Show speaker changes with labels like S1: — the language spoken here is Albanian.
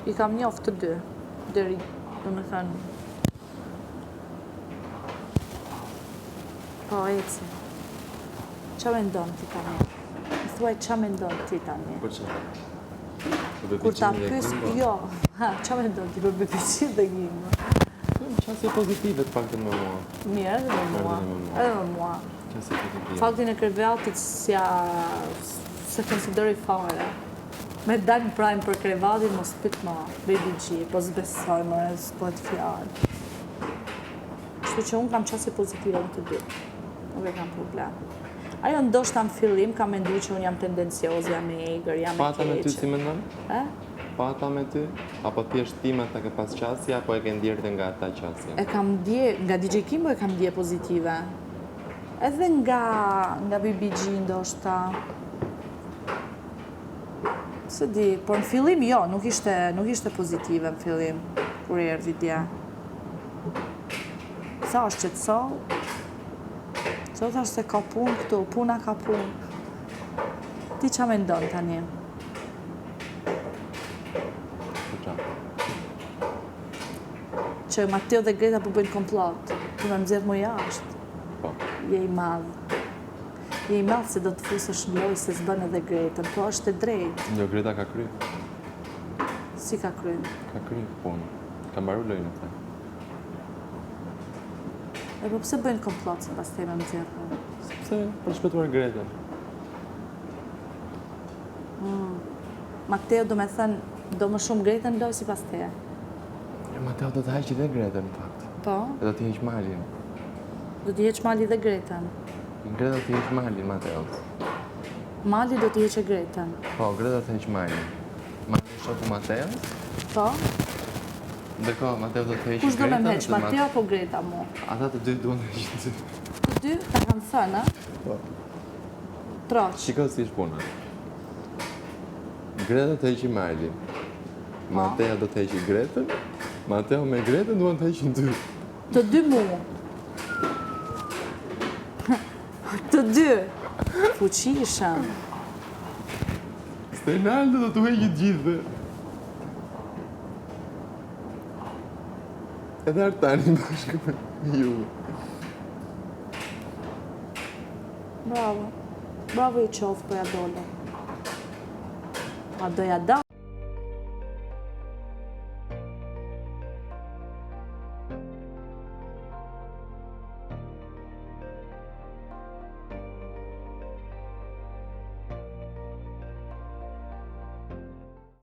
S1: I kam njoftë të dy, deri, domethënë. Po, eci. Qa mendon ti tani? Më thuaj qa mendon ti tani?
S2: Për që?
S1: Kur ta pys, jo. Qa mendon ti për BBQ dhe Gimo?
S2: Qasje pozitive të paktën me mua.
S1: Mirë, edhe me mua. Edhe me mua.
S2: Qasje pozitive.
S1: Faktin e krevatit se konsideroj fare. Me dalë në prajmë për krevatin, mos pyt ma, BBQ, po zbesoj më rez, po e të fjallë. Kështu që unë kam qasje pozitive në të dy. Nuk e kam problem. Ajo ndoshta në fillim kam menduar që unë jam tendencioz, jam e egër, jam e keqe.
S2: Pata me ty si mendon? Pata me ty? Apo thjesht time ta ke pas qasje, apo e ke ndjerë dhe nga ata qasje?
S1: E kam ndje, nga DJ Kimbo e kam ndje pozitive. Edhe nga BBG ndoshta. Se di, por në fillim jo, nuk ishte pozitive në fillim, kur erdhi dje. Sa është qetësol? Që të është se ka punë këtu, puna ka punë. Ti qa me ndonë tani? Që Mateo dhe Greta po bëjnë komplot, po me mëzirë më jashtë.
S2: Po.
S1: Je i madhë. Je i madhë se do të fusësh në lojë se s'bën edhe Gretën, po është e drejtë.
S2: Jo, Greta ka kry.
S1: Si ka kry?
S2: Ka kry punë. Ka mbaru lojnë të.
S1: E po pëse bëjnë komplot se pas te me mëzirë?
S2: Sepse për shpëtuar Gretën.
S1: Mateo do me thënë, do më shumë Gretën lojë si pas te?
S2: Jo, Mateo do të haqë dhe Gretën, në fakt.
S1: Po?
S2: E do t'i heq malin.
S1: Do t'i heq Mali dhe Gretën?
S2: Greta do t'i heq malin, Mateo.
S1: Mali do t'i heqe Gretën?
S2: Po, Greta do t'i heq malin. Mali shoku Mateo.
S1: Po?
S2: Ndërkohë, Mateo do të heqë Gretën.
S1: Kush do me më heq, Mateo apo Greta mu?
S2: Ata të dy duan të heqë ty.
S1: Të dy, ta kanë thënë,
S2: Po.
S1: Troq.
S2: Shiko si ish puna. Greta të heqë Malin. Mateo do të heqë Gretën. Mateo me Gretën duan të heqin ty.
S1: Të dy mu. Të dy. Fuqishëm.
S2: Stenaldo do të heqë gjithë. Edhe Artani bashkë me ju.
S1: Bravo. Bravo i qoftë për ja dole. Ma doja da.